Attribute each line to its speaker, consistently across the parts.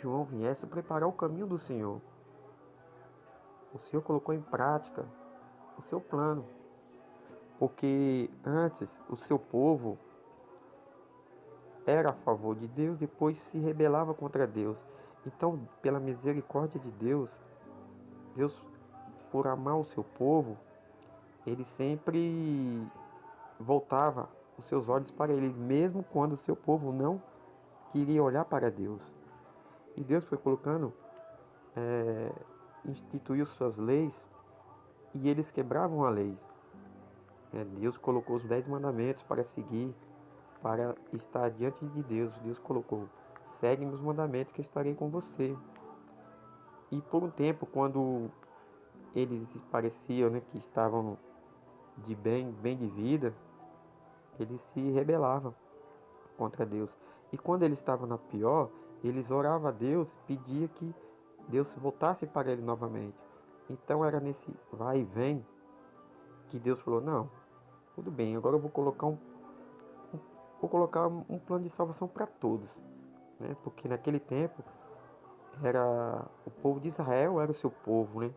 Speaker 1: João viesse preparar o caminho do Senhor. O Senhor colocou em prática o seu plano, porque antes o seu povo era a favor de Deus, depois se rebelava contra Deus. Então, pela misericórdia de Deus, Deus, por amar o seu povo, ele sempre voltava os seus olhos para ele, mesmo quando o seu povo não queria olhar para Deus. E Deus foi colocando, instituiu suas leis, e eles quebravam a lei. Deus colocou os 10 mandamentos para seguir, para estar diante de Deus. Deus colocou: segue meus mandamentos que eu estarei com você. E por um tempo, quando eles pareciam, que estavam de bem de vida, eles se rebelavam contra Deus. E quando eles estavam na pior, eles oravam a Deus, pediam que Deus voltasse para ele novamente. Então era nesse vai e vem que Deus falou: não, tudo bem, agora eu vou colocar um plano de salvação para todos, porque naquele tempo era o povo de Israel, era o seu povo, o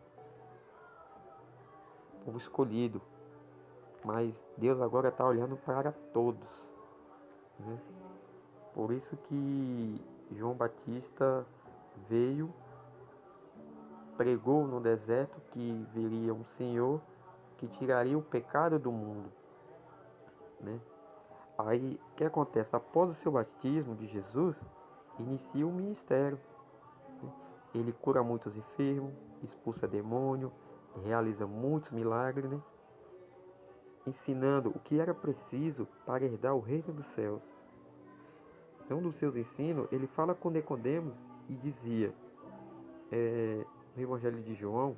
Speaker 1: povo escolhido. Mas Deus agora está olhando para todos, Por isso que João Batista veio, pregou no deserto que viria um Senhor que tiraria o pecado do mundo, Aí, o que acontece? Após o seu batismo de Jesus, inicia o ministério. Ele cura muitos enfermos, expulsa demônio, realiza muitos milagres, ensinando o que era preciso para herdar o reino dos céus. Em um dos seus ensinos, ele fala com Nicodemos e dizia, no Evangelho de João,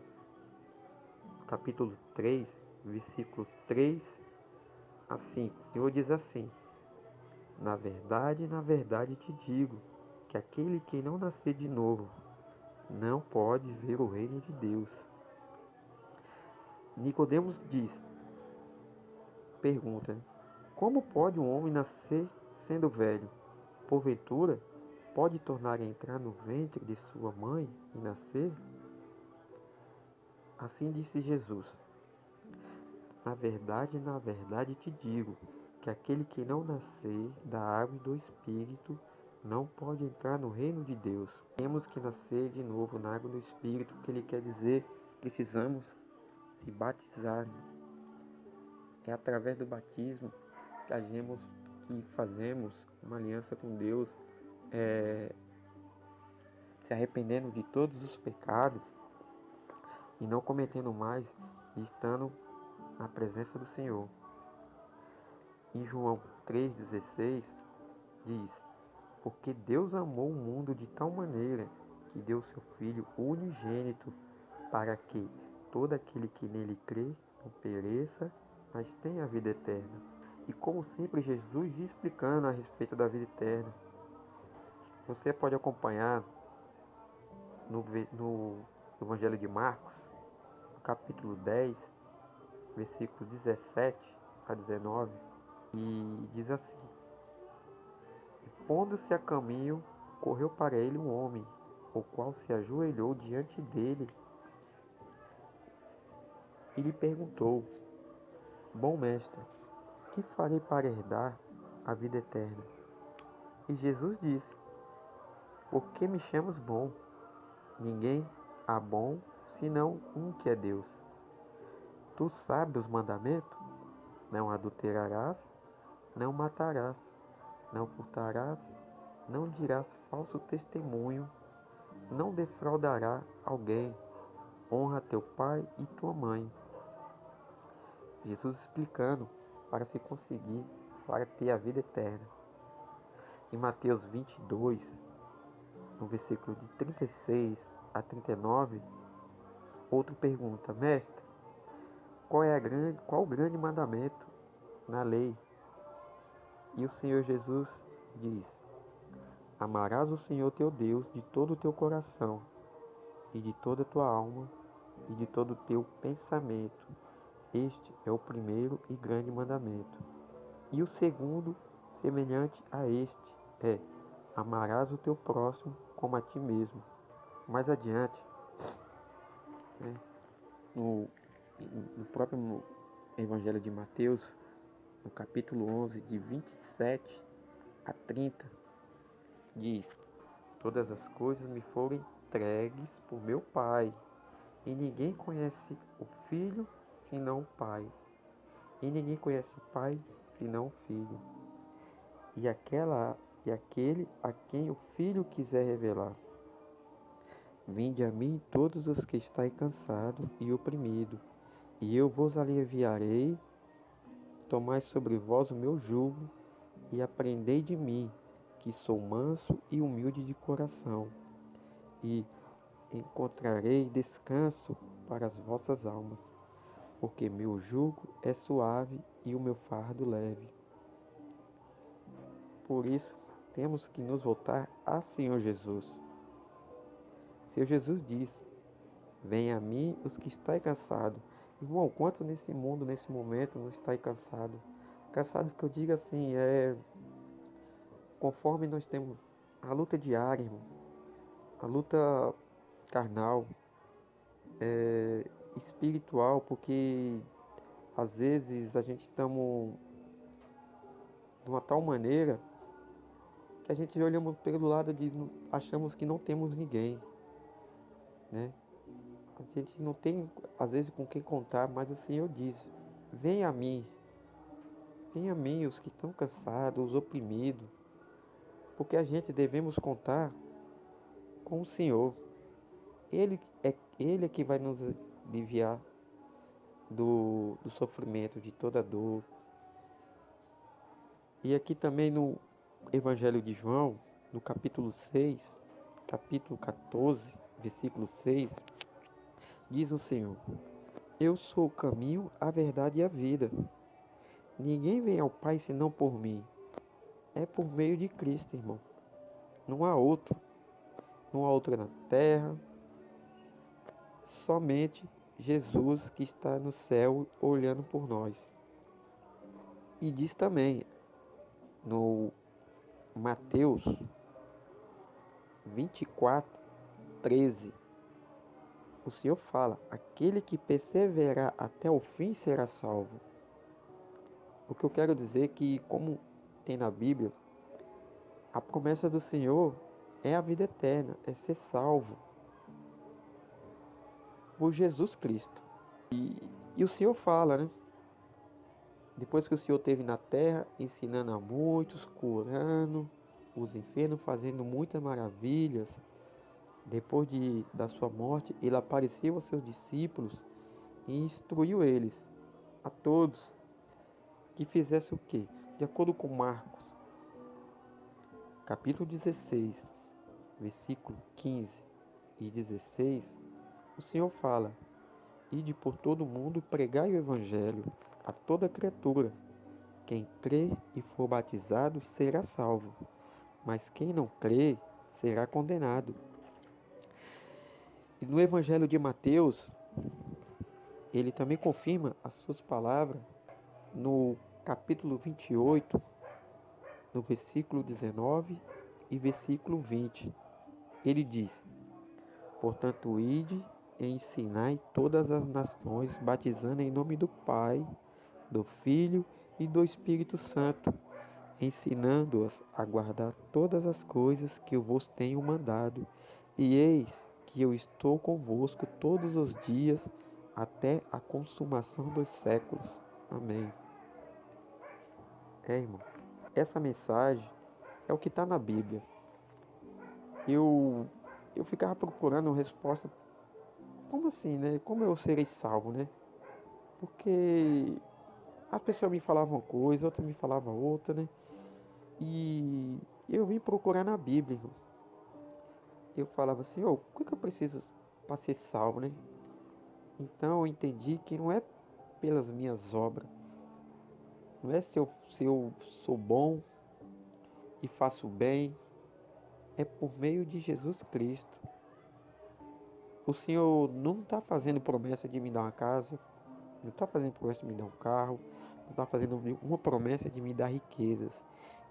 Speaker 1: capítulo 3, versículo 3 a 5, o Senhor diz assim: na verdade te digo, que aquele que não nascer de novo não pode ver o reino de Deus. Nicodemos pergunta: como pode um homem nascer sendo velho? Porventura, pode tornar a entrar no ventre de sua mãe e nascer? Assim disse Jesus: na verdade te digo, que aquele que não nascer da água e do Espírito não pode entrar no reino de Deus. Temos que nascer de novo na água e do Espírito, que ele quer dizer, precisamos se batizar. É através do batismo que fazemos uma aliança com Deus, se arrependendo de todos os pecados e não cometendo mais, e estando na presença do Senhor. Em João 3,16 diz: porque Deus amou o mundo de tal maneira que deu seu Filho unigênito, para que todo aquele que nele crê não pereça, mas tenha a vida eterna. E como sempre, Jesus explicando a respeito da vida eterna. Você pode acompanhar no Evangelho de Marcos, no capítulo 10, versículos 17 a 19, e diz assim: e pondo-se a caminho, correu para ele um homem, o qual se ajoelhou diante dele e lhe perguntou: bom mestre, que farei para herdar a vida eterna? E Jesus disse: por que me chamas bom? Ninguém há bom, senão um que é Deus. Tu sabes os mandamentos? Não adulterarás, não matarás, não furtarás, não dirás falso testemunho, não defraudará alguém, honra teu pai e tua mãe. Jesus explicando para se conseguir, para ter a vida eterna. Em Mateus 22, no versículo de 36 a 39, outro pergunta: mestre, qual o grande mandamento na lei? E o Senhor Jesus diz: amarás o Senhor teu Deus de todo o teu coração, e de toda a tua alma, e de todo o teu pensamento. Este é o primeiro e grande mandamento. E o segundo, semelhante a este, é: amarás o teu próximo como a ti mesmo. Mais adiante, né, no, no próprio Evangelho de Mateus, no capítulo 11, de 27 a 30, diz: todas as coisas me foram entregues por meu Pai, e ninguém conhece o Filho senão o Pai, e ninguém conhece o Pai senão o Filho, e aquele a quem o Filho quiser revelar. Vinde a mim todos os que estáis cansados e oprimidos, e eu vos aliviarei. Tomai sobre vós o meu jugo, e aprendei de mim, que sou manso e humilde de coração, e encontrarei descanso para as vossas almas, porque meu jugo é suave e o meu fardo leve. Por isso, temos que nos voltar a Senhor Jesus. Senhor Jesus diz: venha a mim os que estáis cansados. Irmão, quantos nesse mundo, nesse momento, não estáis cansados? Cansado que eu digo assim, conforme nós temos a luta diária, irmão, a luta carnal, espiritual, porque às vezes a gente estamos de uma tal maneira que a gente olhamos pelo lado de achamos que não temos ninguém, né? A gente não tem às vezes com quem contar, mas o Senhor diz: venha a mim os que estão cansados, os oprimidos, porque a gente devemos contar com o Senhor. Ele é que vai nos aliviar do sofrimento, de toda dor. E aqui também no Evangelho de João, no capítulo 6, capítulo 14, versículo 6, diz o Senhor: eu sou o caminho, a verdade e a vida. Ninguém vem ao Pai senão por mim. É por meio de Cristo, irmão. Não há outro. Não há outro na terra. Somente Jesus que está no céu olhando por nós. E diz também no Mateus 24, 13. O Senhor fala: aquele que perseverar até o fim será salvo. O que eu quero dizer é que, como tem na Bíblia, a promessa do Senhor é a vida eterna, é ser salvo por Jesus Cristo. E o Senhor fala, né? Depois que o Senhor esteve na terra, ensinando a muitos, curando os enfermos, fazendo muitas maravilhas, depois da sua morte, ele apareceu aos seus discípulos e instruiu eles, a todos, que fizesse o quê? De acordo com Marcos, capítulo 16, versículo 15 e 16, o Senhor fala: ide por todo o mundo e pregai o evangelho a toda criatura. Quem crê e for batizado será salvo, mas quem não crê será condenado. E no Evangelho de Mateus, ele também confirma as suas palavras no capítulo 28, no versículo 19 e versículo 20. Ele diz: portanto, ide e ensinai todas as nações, batizando em nome do Pai, do Filho e do Espírito Santo, ensinando-os a guardar todas as coisas que eu vos tenho mandado. E eis que eu estou convosco todos os dias, até a consumação dos séculos. Amém. Irmão, essa mensagem é o que está na Bíblia. Eu ficava procurando uma resposta. Como assim, né? Como eu serei salvo, né? Porque a pessoa me falava uma coisa, outra me falava outra, né? E eu vim procurar na Bíblia, irmão. Eu falava assim: o que eu preciso para ser salvo, né? Então eu entendi que não é pelas minhas obras, não é se eu sou bom e faço bem, é por meio de Jesus Cristo. O Senhor não está fazendo promessa de me dar uma casa, não está fazendo promessa de me dar um carro, não está fazendo uma promessa de me dar riquezas.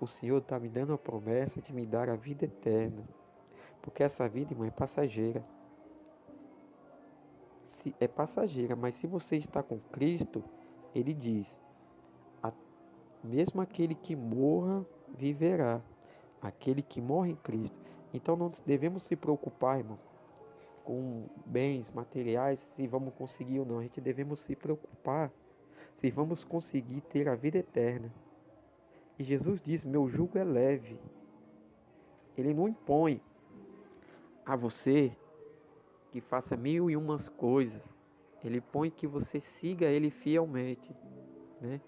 Speaker 1: O Senhor está me dando a promessa de me dar a vida eterna. Porque essa vida, irmão, é passageira. É passageira, mas se você está com Cristo, ele diz: "A- mesmo aquele que morra, viverá. Aquele que morre em Cristo." Então não devemos se preocupar, irmão, com bens materiais, se vamos conseguir ou não. A gente devemos se preocupar se vamos conseguir ter a vida eterna. E Jesus diz: "Meu jugo é leve." Ele não impõe a você que faça mil e umas coisas. Ele põe que você siga ele fielmente, né?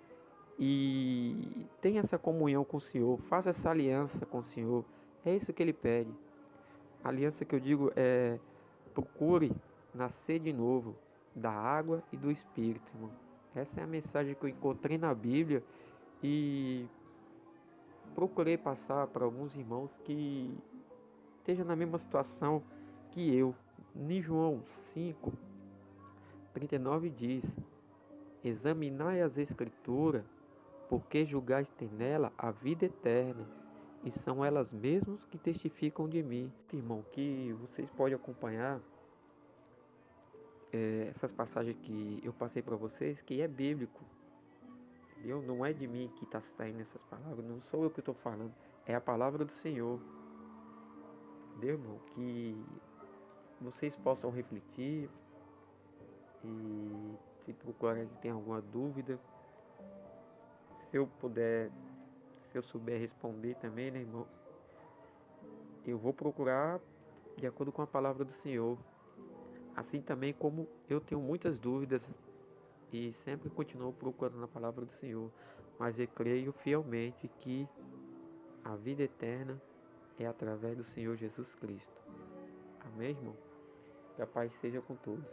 Speaker 1: E tenha essa comunhão com o Senhor, faça essa aliança com o Senhor. É isso que ele pede. A aliança que eu digo é: procure nascer de novo da água e do Espírito, irmão. Essa é a mensagem que eu encontrei na Bíblia e procurei passar para alguns irmãos que estejam na mesma situação que eu. Em João 5:39 diz: "Examinai as Escrituras, porque julgais ter nela a vida eterna, e são elas mesmas que testificam de mim." Irmão, que vocês podem acompanhar essas passagens que eu passei para vocês, que é bíblico, entendeu? Não é de mim que está saindo essas palavras, não sou eu que estou falando, é a palavra do Senhor, entendeu, irmão? Que vocês possam refletir e se procurarem que tem alguma dúvida, se eu puder, se eu souber responder também, né, irmão, eu vou procurar de acordo com a palavra do Senhor. Assim também como eu tenho muitas dúvidas e sempre continuo procurando a palavra do Senhor, mas eu creio fielmente que a vida eterna é através do Senhor Jesus Cristo. Amém, irmão? Que a paz seja com todos.